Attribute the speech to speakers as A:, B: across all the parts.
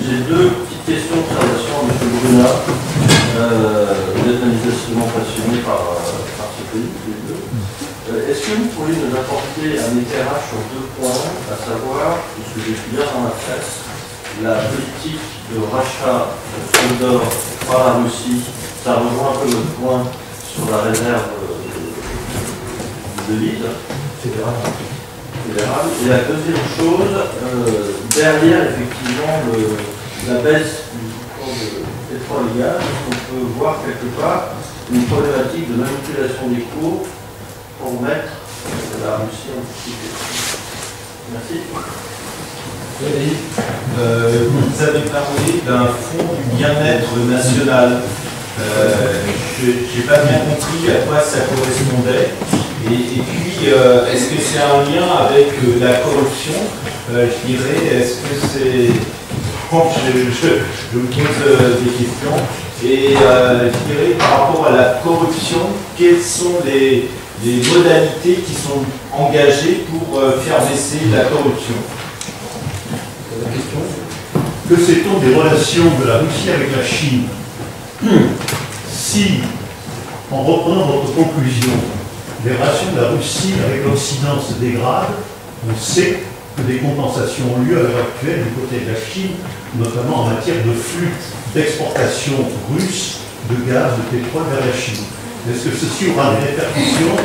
A: J'ai deux petites questions d'observation à M. Brunat. Vous êtes manifestement passionné par ce pays, tous les deux. Est-ce que vous pourriez nous apporter un éclairage sur deux points, à savoir, ce que j'ai pu lire dans la presse, la politique de rachat de fonds d'or par la Russie, ça rejoint un peu votre point sur la réserve de l'île fédérale. Et la deuxième chose, derrière effectivement la baisse du cours de pétrole et gaz, on peut voir quelque part une problématique de manipulation des cours pour mettre la Russie en difficulté. Merci.
B: Vous avez parlé d'un fonds du bien-être national. Je n'ai pas bien compris à quoi ça correspondait. Et puis, est-ce que c'est un lien avec la corruption? Je dirais, est-ce que c'est... Bon, je me pose des questions. Et je dirais, par rapport à la corruption, quelles sont les modalités qui sont engagées pour faire baisser la corruption?
C: La question. Que sait-on des relations de la Russie avec la Chine? Si, en reprenant votre conclusion, les relations de la Russie avec l'Occident se dégradent, on sait que des compensations ont lieu à l'heure actuelle du côté de la Chine, notamment en matière de flux d'exportation russe de gaz, de pétrole vers la Chine. Est-ce que ceci aura des répercussions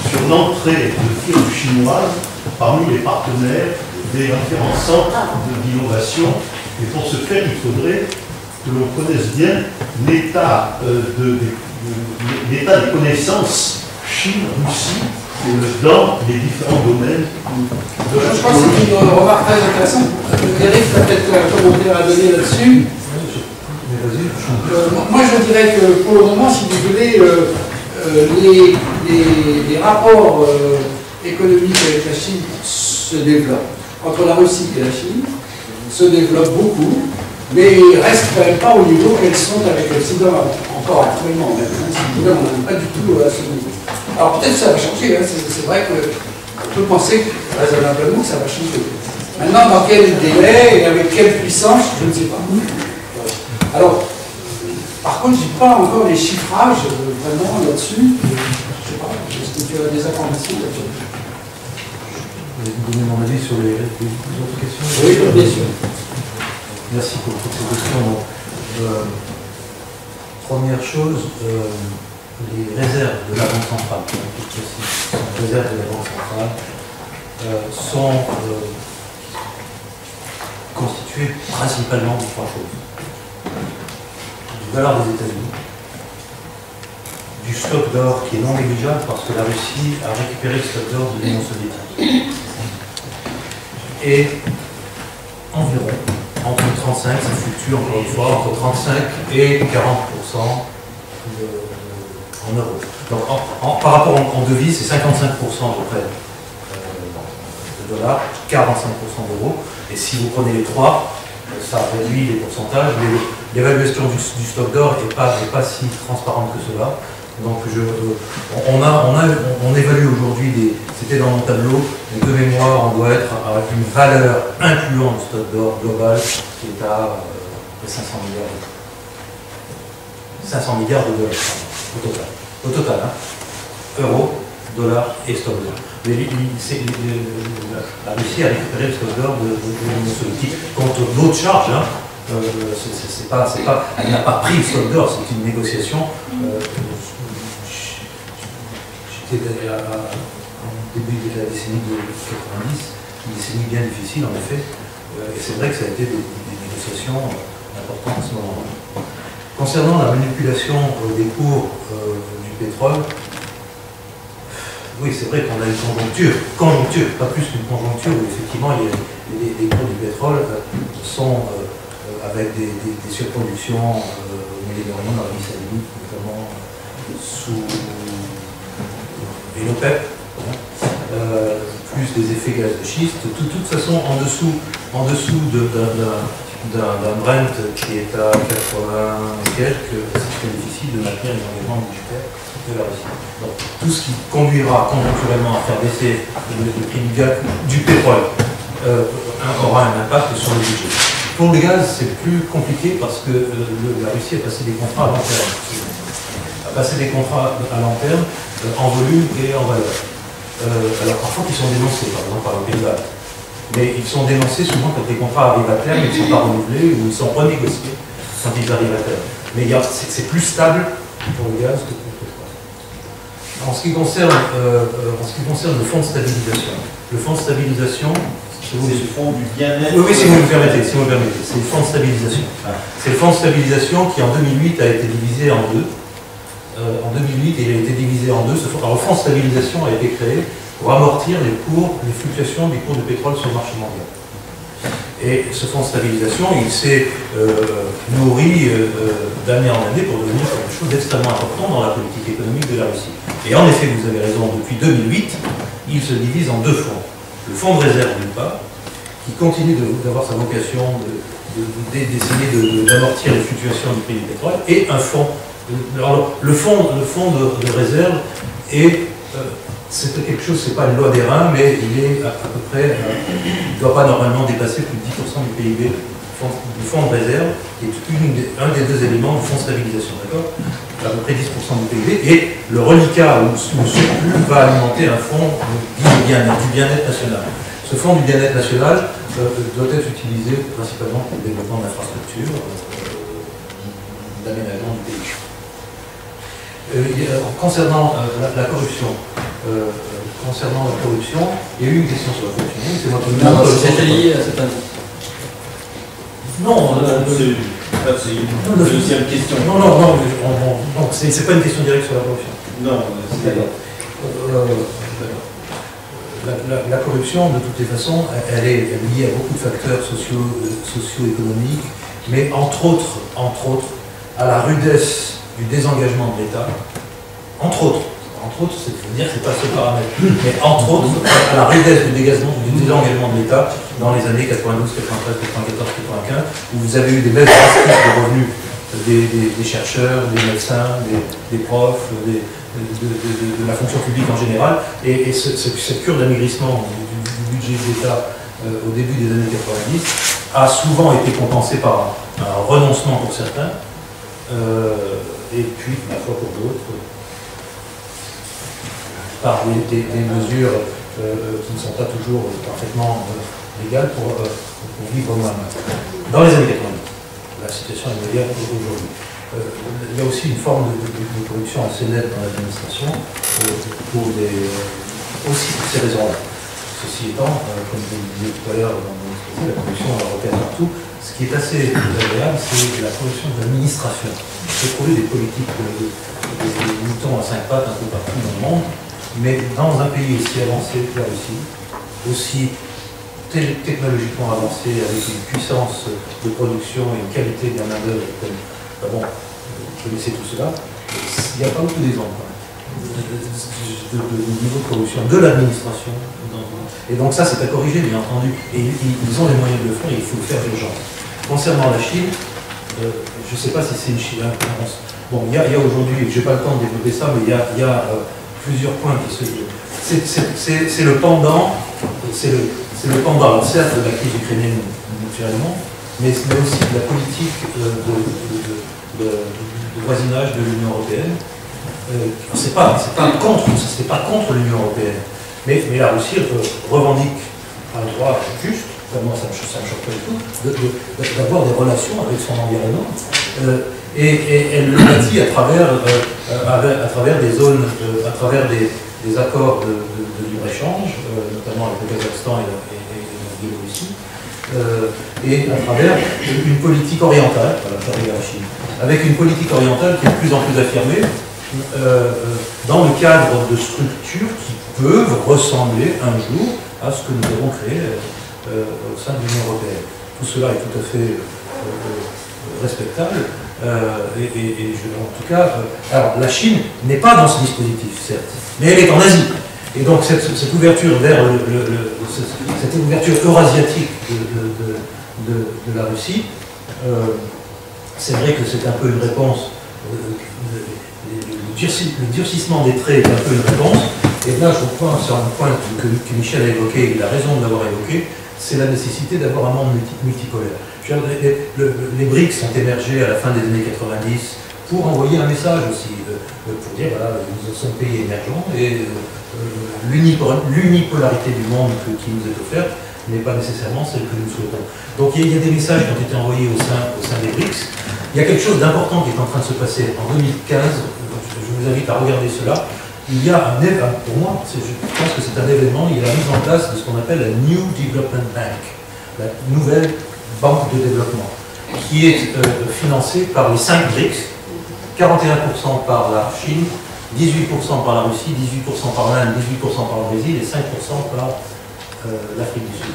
C: sur l'entrée de firmes chinoises parmi les partenaires des différents centres d'innovation? Et pour ce faire, il faudrait que l'on connaisse bien l'état des connaissances Chine-Russie dans les différents domaines de la
D: Je pense que c'est une remarque très intéressante. Eric a peut-être un commentaire à donner là-dessus. Moi, je dirais que pour le moment, si vous voulez, les rapports économiques avec la Chine se développent. Entre la Russie et la Chine, se développent beaucoup, mais ils ne restent quand même pas au niveau qu'elles sont avec l'Occident encore actuellement. Même, hein. Si vous voulez, on n'est pas du tout à ce niveau. Alors peut-être que ça va changer, hein. C'est vrai qu'on peut penser raisonnablement que ça va changer. Maintenant, dans quel délai et avec quelle puissance, je ne sais pas. Alors, par contre, je n'ai pas encore les chiffrages vraiment là-dessus. Je ne sais pas, est-ce que tu as des informations là-dessus?
E: Je vais vous donner mon avis sur les autres questions.
D: Oui, bien sûr.
E: Merci pour toutes ces questions. Première chose, les réserves de la Banque centrale, les réserves de la Banque centrale sont constituées principalement de trois choses. Du dollar des États-Unis, du stock d'or qui est non négligeable parce que la Russie a récupéré le stock d'or de l'Union soviétique. Et environ, entre 35, ça fluctue encore une fois, entre 35 et 40% en euros. Donc par rapport en devise, c'est 55% à peu près de dollars, 45% d'euros. Et si vous prenez les trois, ça réduit les pourcentages. L'évaluation du stock d'or n'est pas si transparente que cela. Donc on évalue aujourd'hui, c'était dans mon tableau, mais de mémoire, on doit être avec une valeur incluant le stock d'or global qui est à 500 milliards de dollars au total, hein. Euros, dollars et stock d'or. Mais la Russie a récupéré le stock d'or de l'Union soviétique contre d'autres charges. Hein. Elle n'a pas pris le stock d'or, c'est une négociation. J'étais au début de la décennie de 90, une décennie bien difficile en effet, et c'est vrai que ça a été des négociations importantes à ce moment-là. Concernant la manipulation des cours du pétrole, oui, c'est vrai qu'on a une conjoncture, pas plus qu'une conjoncture, où effectivement les cours du pétrole sont avec des surproductions au Moyen-Orient, dans la Missie notamment sous et l'OPEP, plus des effets gaz de schiste. De toute façon, en dessous d'un Brent qui est à 80 et quelques, c'est très difficile de maintenir les engagements budgétaires de la Russie. Donc, tout ce qui conduira conjoncturellement à faire baisser le prix du pétrole aura un impact sur le budget. Pour le gaz, c'est plus compliqué parce que la Russie a passé des contrats à long terme. A passé des contrats à long terme en volume et en valeur. Alors parfois ils sont dénoncés, par exemple par le Pays-Bas. Mais ils sont dénoncés souvent quand les contrats arrivent à terme, ils ne sont pas renouvelés ou ils sont renégociés quand ils arrivent à terme. Mais c'est plus stable pour le gaz que pour le pétrole. En ce qui concerne le fonds de stabilisation, c'est
B: le fonds du bien-être.
E: Oui, si vous me permettez, c'est le fonds de stabilisation. C'est le fonds de stabilisation qui en 2008 a été divisé en deux. En 2008, il a été divisé en deux. Alors, le fonds de stabilisation a été créé pour amortir les fluctuations des cours de pétrole sur le marché mondial. Et ce fonds de stabilisation, il s'est nourri d'année en année pour devenir quelque chose d'extrêmement important dans la politique économique de la Russie. Et en effet, vous avez raison, depuis 2008, il se divise en deux fonds. Le fonds de réserve d'une part, qui continue d'avoir sa vocation d'essayer d'amortir les fluctuations du prix du pétrole, et un fonds. Alors, le fonds de réserve c'est quelque chose, c'est pas une loi des reins, mais il est à peu près, il ne doit pas normalement dépasser plus de 10% du PIB du fonds de réserve, qui est un des deux éléments du fonds de stabilisation, d'accord? À peu près 10% du PIB, et le reliquat ou le surplus va alimenter un fonds du bien-être national. Ce fonds du bien-être national doit être utilisé principalement pour le développement d'infrastructures, d'aménagement du pays. Concernant la corruption, il y a eu une question sur la corruption. C'est moi qui
F: c'était lié à cette annonce.
E: Non,
B: c'est une deuxième question.
E: Non, c'est pas une question directe sur la corruption.
B: Non,
E: la corruption, de toutes les façons, elle est liée à beaucoup de facteurs socio-économiques, mais entre autres, à la rudesse du désengagement de l'État, entre autres, c'est-à-dire que c'est pas ce paramètre, mais entre autres, à la rudesse du désengagement de l'État dans les années 92, 93, 94, 95, où vous avez eu des baisses drastiques de revenus des chercheurs, des médecins, des profs, de la fonction publique en général, et cette cure d'amaigrissement du budget de l'État au début des années 90 a souvent été compensée par un renoncement pour certains, et puis, ma foi pour d'autres, par des mesures qui ne sont pas toujours parfaitement légales pour vivre moins mal. Dans les années 90, la situation est meilleure aujourd'hui. Il y a aussi une forme de corruption assez nette dans l'administration, aussi pour ces raisons-là. Ceci étant, comme je le disais tout à l'heure dans mon exposé, la corruption européenne partout. Ce qui est assez agréable, c'est la corruption de l'administration. On peut trouver des politiques des moutons à 5 pattes un peu partout dans le monde, mais dans un pays aussi avancé que la Russie, aussi technologiquement avancé, avec une puissance de production et une qualité de la main-d'œuvre, bon, vous connaissez tout cela, il n'y a pas beaucoup d'exemples de niveau de corruption de l'administration. Et donc ça, c'est à corriger, bien entendu. Et ils ont les moyens de le faire et il faut le faire d'urgence. Concernant la Chine, je ne sais pas si c'est une Chine. Bon, il y a aujourd'hui, je n'ai pas le temps de développer ça, mais il y a plusieurs points qui se... C'est le pendant, alors certes de la crise ukrainienne naturellement, mais aussi de la politique de voisinage de l'Union européenne. C'est pas contre l'Union européenne, mais la Russie revendique un droit juste, moi ça me choque pas du tout, d'avoir des relations avec son environnement, et elle le bâtit à travers des zones, à travers des accords de libre-échange, notamment avec le Kazakhstan et la Biélorussie, et à travers une politique orientale, voilà, la Chine, avec une politique orientale qui est de plus en plus affirmée, dans le cadre de structures qui peuvent ressembler un jour à ce que nous avons créé au sein de l'Union européenne. Tout cela est tout à fait respectable, en tout cas, alors la Chine n'est pas dans ce dispositif, certes, mais elle est en Asie. Et donc cette ouverture vers cette ouverture eurasiatique de la Russie, c'est vrai que c'est un peu une réponse. Le durcissement des traits est un peu une réponse, et là je reprends sur un point que Michel a évoqué, il a raison de l'avoir évoqué, c'est la nécessité d'avoir un monde multipolaire. Les BRICS sont émergés à la fin des années 90 pour envoyer un message aussi, pour dire voilà, nous sommes pays émergents et l'unipolarité du monde qui nous est offerte n'est pas nécessairement celle que nous souhaitons. Donc il y a des messages qui ont été envoyés au sein des BRICS. Il y a quelque chose d'important qui est en train de se passer. En 2015, je vous invite à regarder cela. Il y a un événement, pour moi, je pense que c'est un événement, il y a la mise en place de ce qu'on appelle la New Development Bank, la nouvelle banque de développement, qui est financée par les 5 BRICS, 41% par la Chine, 18% par la Russie, 18% par l'Inde, 18% par le Brésil et 5% par l'Afrique du Sud.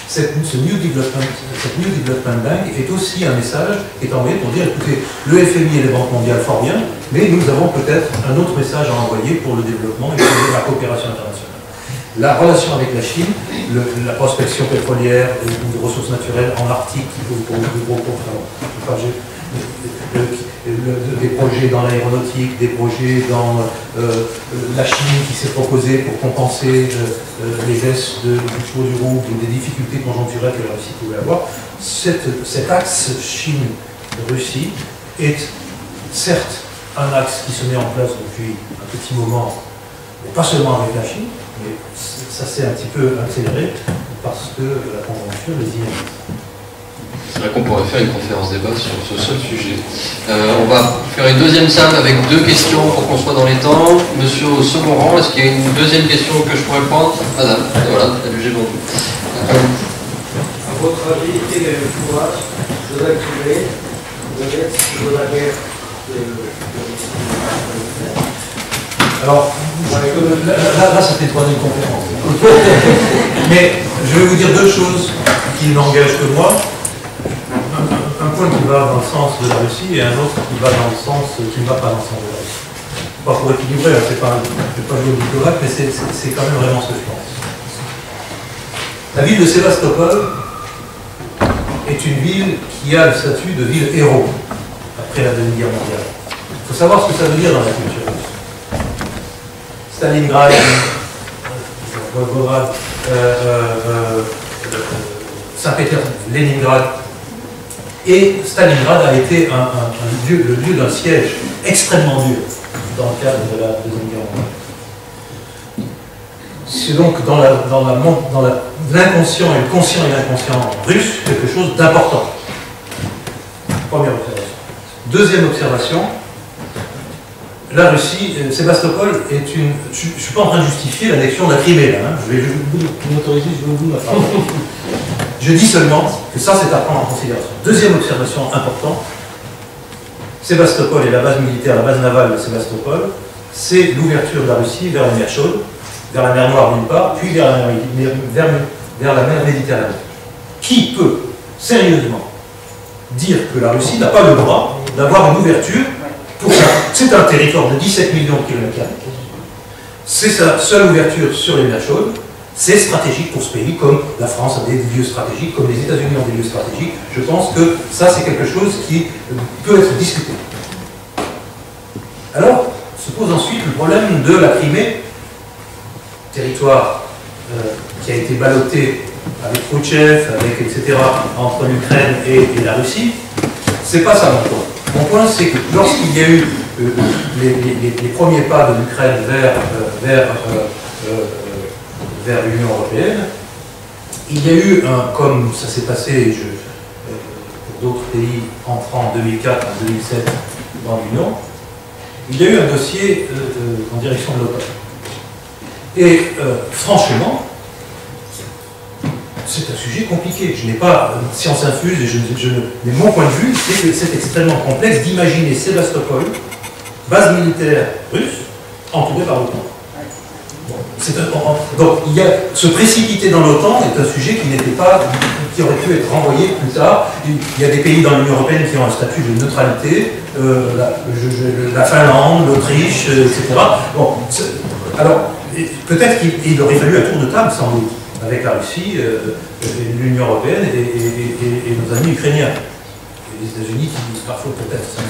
E: Cette New Development Bank est aussi un message qui est envoyé pour dire, écoutez, le FMI et les banques mondiales fort bien, mais nous avons peut-être un autre message à envoyer pour le développement et pour la coopération internationale. La relation avec la Chine, la prospection pétrolière ou de ressources naturelles en Arctique, des projets dans l'aéronautique, des projets dans la Chine qui s'est proposée pour compenser les baisses du cours du rouble ou des difficultés conjoncturelles que la Russie pouvait avoir. Cet axe Chine-Russie est certes un axe qui se met en place depuis un petit moment, mais pas seulement avec la Chine, mais ça s'est un petit peu accéléré parce que la conjoncture les y invite.
F: C'est vrai qu'on pourrait faire une conférence débat sur ce seul sujet. On va faire une deuxième salle avec 2 questions pour qu'on soit dans les temps. Monsieur au second rang, est-ce qu'il y a une deuxième question que je pourrais prendre? Madame, et voilà, j'ai vendu.
G: À votre avis, quel est le courage de l'activer de la guerre
E: Alors, là c'était une troisième conférence. Mais je vais vous dire 2 choses qui n'engagent que moi. Un point qui va dans le sens de la Russie et un autre qui va dans le sens qui ne va pas dans le sens de la Russie. Pas pour équilibrer, je ne vais pas jouer au diplomate, mais c'est quand même vraiment ce que je pense. La ville de Sébastopol est une ville qui a le statut de ville héros après la Deuxième Guerre mondiale. Il faut savoir ce que ça veut dire dans la culture russe. Stalingrad, Volgograd, Saint-Pétersbourg, Leningrad. Et Stalingrad a été le lieu d'un siège extrêmement dur dans le cadre de la Deuxième Guerre mondiale. C'est donc dans l'inconscient et le conscient et l'inconscient russe quelque chose d'important. Première observation. Deuxième observation, la Russie, Sébastopol est une... Je ne suis pas en train de justifier l'annexion de la Crimée, là. Je vais vous m'autoriser, je vais vous la parole. Je dis seulement que ça, c'est à prendre en considération. Deuxième observation importante, Sébastopol et la base militaire, la base navale de Sébastopol, c'est l'ouverture de la Russie vers la mer Chaude, vers la mer Noire d'une part, puis vers la mer Méditerranée. Qui peut sérieusement dire que la Russie n'a pas le droit d'avoir une ouverture pour ça? C'est un territoire de 17 millions de kilomètres carrés. C'est sa seule ouverture sur les mers chaudes. C'est stratégique pour ce pays, comme la France a des lieux stratégiques, comme les États-Unis ont des lieux stratégiques. Je pense que ça, c'est quelque chose qui peut être discuté. Alors, se pose ensuite le problème de la Crimée, territoire qui a été ballotté avec Khrouchtchev, avec etc., entre l'Ukraine et la Russie. C'est pas ça mon point. Mon point, c'est que lorsqu'il y a eu les premiers pas de l'Ukraine vers l'Union européenne, il y a eu, comme ça s'est passé pour d'autres pays entrant en 2004, en 2007 dans l'Union, il y a eu un dossier en direction de l'OTAN. Et franchement, c'est un sujet compliqué. Je n'ai pas science infuse, mais mon point de vue, c'est que c'est extrêmement complexe d'imaginer Sébastopol, base militaire russe, entourée par l'OTAN. Donc, se précipiter dans l'OTAN est un sujet qui aurait pu être renvoyé plus tard. Il y a des pays dans l'Union européenne qui ont un statut de neutralité, la Finlande, l'Autriche, etc. Bon, alors, peut-être qu'il aurait fallu un tour de table, sans doute, avec la Russie, l'Union européenne et nos amis ukrainiens. Les États-Unis qui disent parfois peut-être ça.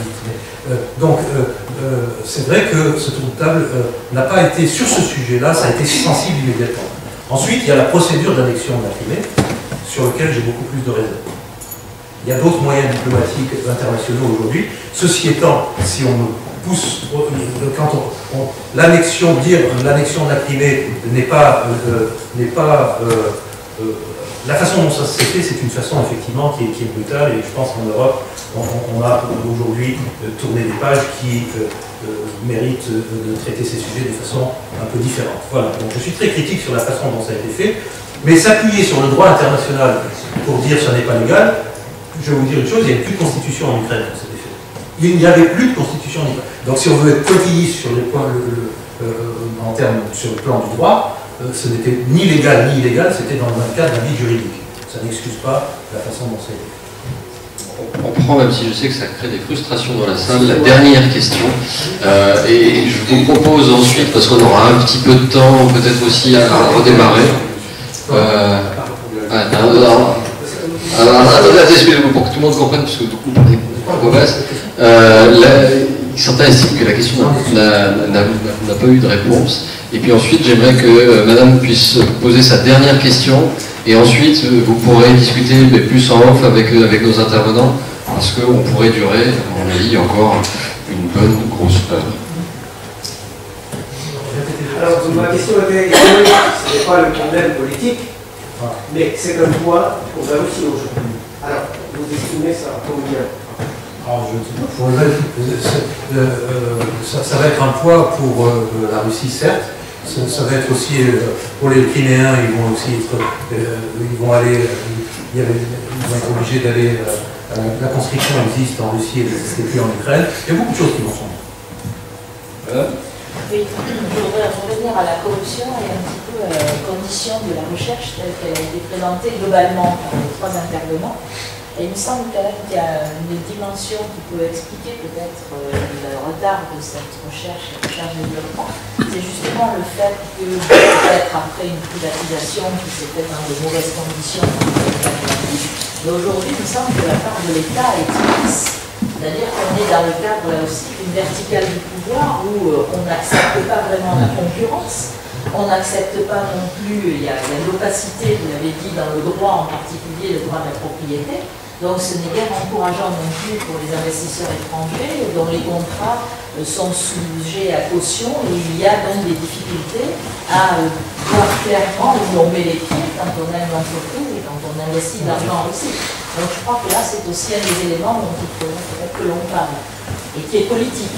E: Donc, c'est vrai que ce tour de table n'a pas été, sur ce sujet-là, ça a été sensible immédiatement. Ensuite, il y a la procédure d'annexion de la Crimée, sur laquelle j'ai beaucoup plus de réserves. Il y a d'autres moyens diplomatiques internationaux aujourd'hui. Ceci étant, si on pousse, quand l'annexion, dire l'annexion de la Crimée n'est pas, la façon dont ça s'est fait, c'est une façon effectivement qui est brutale, et je pense qu'en Europe, on a aujourd'hui tourné des pages qui méritent de traiter ces sujets de façon un peu différente. Voilà, donc je suis très critique sur la façon dont ça a été fait, mais s'appuyer sur le droit international pour dire que ce n'est pas légal, je vais vous dire une chose, il n'y avait plus de constitution en Ukraine quand c'était fait. Il n'y avait plus de constitution en Ukraine. Donc si on veut être pointilliste sur les points, en termes sur le plan du droit, ce n'était ni légal ni illégal, c'était dans un cadre d'un vide juridique. Ça n'excuse pas la façon dont c'est fait.
F: On prend, même si je sais que ça crée des frustrations dans la salle, la dernière question. Et je vous propose ensuite, parce qu'on aura un petit peu de temps, peut-être aussi à redémarrer. Attendez, excusez-moi, pour que tout le monde comprenne, parce que du coup, on passe. Certains estiment que la question n'a pas eu de réponse. Et puis ensuite, j'aimerais que Madame puisse poser sa dernière question. Et ensuite, vous pourrez discuter plus en off avec nos intervenants, parce qu'on pourrait durer, à mon avis, encore une bonne grosse heure.
G: Alors, ma question était économique, ce n'est pas le problème politique, mais c'est un poids pour la Russie aujourd'hui. Alors, vous estimez ça combien?
E: Ça va être un poids pour la Russie, certes. Ça va être aussi pour les Criméens, ils vont aussi être, ils vont être obligés d'aller. La conscription existe en Russie, elle n'existe plus en Ukraine. Il y a beaucoup de choses qui vont changer.
H: Oui, je voudrais revenir à la corruption et un petit peu à la condition de la recherche telle qu'elle a été présentée globalement par les trois intervenants. Et il me semble quand même qu'il y a une dimension qui peut expliquer peut-être le retard de cette recherche et de développement. C'est justement le fait que, peut-être après une privatisation qui s'est faite dans de mauvaises conditions, mais aujourd'hui, il me semble que la part de l'État est immense. C'est-à-dire qu'on est dans le cadre là aussi d'une verticale du pouvoir où on n'accepte pas vraiment la concurrence. On n'accepte pas non plus, il y a l'opacité, vous l'avez dit, dans le droit, en particulier le droit de la propriété. Donc ce n'est guère encourageant non plus pour les investisseurs étrangers dont les contrats sont sujets à caution, et il y a donc des difficultés à voir clairement où on met les pieds quand on a une entreprise et quand on investit de l'argent aussi. Donc je crois que là c'est aussi un des éléments dont il faudrait peut-être que l'on parle et qui est politique.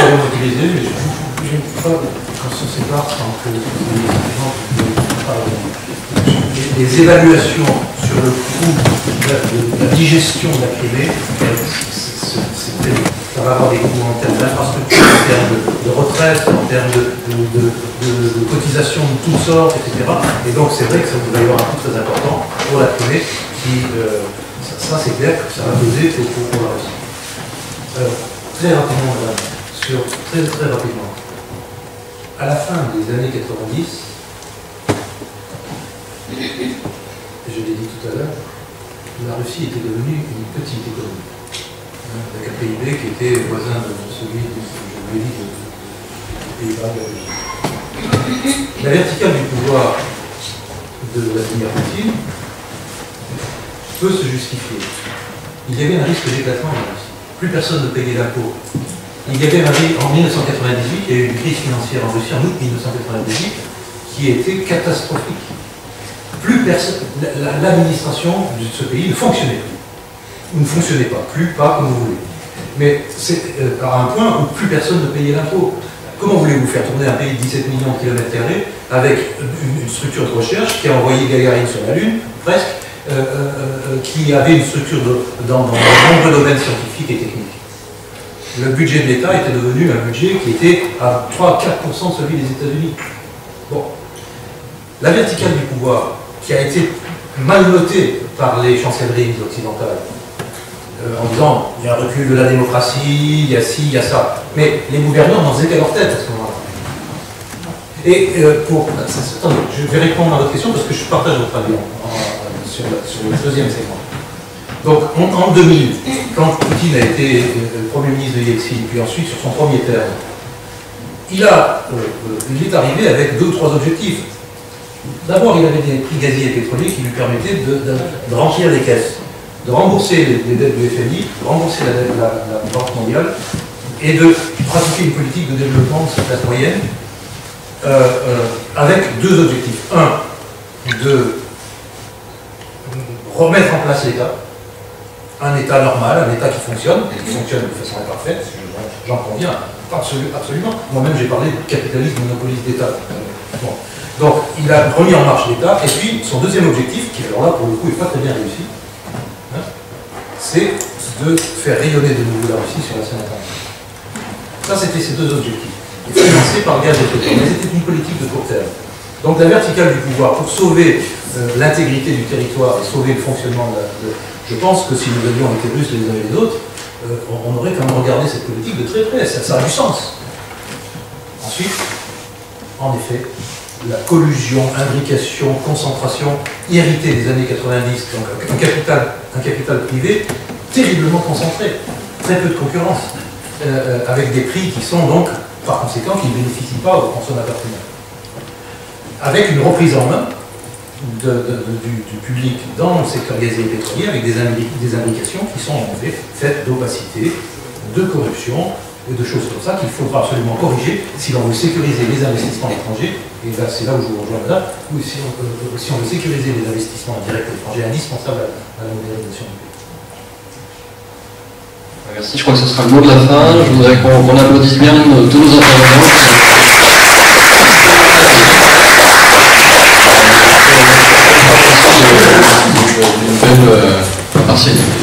E: Utiliser, mais je ne pas qu'on se sépare sans que les évaluations sur le coût de la digestion de la Crimée, ça va avoir des coûts en termes d'infrastructure, en termes de retraite, en termes de cotisations de toutes sortes, etc. Et donc c'est vrai que ça va y avoir un coût très important pour la Crimée, qui, ça c'est clair que ça va peser pour la Russie. Très rapidement, madame. Très rapidement. À la fin des années 90, je l'ai dit tout à l'heure, la Russie était devenue une petite économie, avec un PIB qui était voisin de celui, je l'ai dit, des Pays-Bas, de la Belgique. La verticale du pouvoir de Vladimir Poutine peut se justifier. Il y avait un risque d'éclatement dans la Russie. Plus personne ne payait d'impôts. Il y avait en 1998, il y a eu une crise financière en Russie en août 1998 qui était catastrophique. Plus personne, l'administration de ce pays ne fonctionnait plus. Ou ne fonctionnait pas, pas comme vous voulez. Mais c'est à un point où plus personne ne payait l'impôt. Comment voulez-vous faire tourner un pays de 17 millions de kilomètres carrés avec une structure de recherche qui a envoyé Gagarine sur la Lune, presque, qui avait une structure dans de nombreux domaines scientifiques et techniques? Le budget de l'État était devenu un budget qui était à 3 à 4% de celui des États-Unis. Bon. La verticale du pouvoir, qui a été mal notée par les chancelleries occidentales, en disant il y a un recul de la démocratie, il y a ci, il y a ça. Mais les gouverneurs n'en faisaient qu'à leur tête à ce moment-là. Et attendez, je vais répondre à votre question parce que je partage votre avis sur le deuxième segment. Donc en 2000, quand Poutine a été Premier ministre de Yeltsin, puis ensuite sur son premier terme, il est arrivé avec 2 ou 3 objectifs. D'abord, il avait des prix gaziers et pétroliers qui lui permettaient de remplir les caisses, de rembourser les dettes du FMI, de rembourser la dette de la Banque mondiale et de pratiquer une politique de développement de sa classe moyenne avec deux objectifs. Un, de remettre en place l'État, un État normal, un État qui fonctionne, et qui fonctionne de façon imparfaite, j'en conviens, absolument. Moi-même, j'ai parlé de capitalisme monopoliste d'État. Bon. Donc, il a remis en marche l'État, et puis son deuxième objectif, qui alors là, pour le coup, n'est pas très bien réussi, hein, c'est de faire rayonner de nouveau la Russie sur la scène internationale. Ça, c'était ses deux objectifs. Et financé par le gaz et le pétrole. Mais c'était une politique de court terme. Donc la verticale du pouvoir, pour sauver l'intégrité du territoire et sauver le fonctionnement je pense que si nous avions été russes les uns et les autres, on aurait quand même regardé cette politique de très près, ça a du sens. Ensuite, en effet, la collusion, imbrication, concentration héritée des années 90, donc un capital privé terriblement concentré, très peu de concurrence, avec des prix qui sont donc, par conséquent, qui ne bénéficient pas aux consommateurs finaux. Avec une reprise en main du public dans le secteur gazier et pétrolier, avec des imbrications qui sont en fait faites d'opacité, de corruption et de choses comme ça qu'il faudra absolument corriger si l'on veut sécuriser les investissements étrangers. Et là, c'est là où je vous rejoins là, où si on veut sécuriser les investissements directs étrangers indispensables à la modernisation du pays.
F: Merci, je crois que ce sera le mot de la fin. Je voudrais qu'on applaudisse bien tous nos intervenants. D'une belle partialité.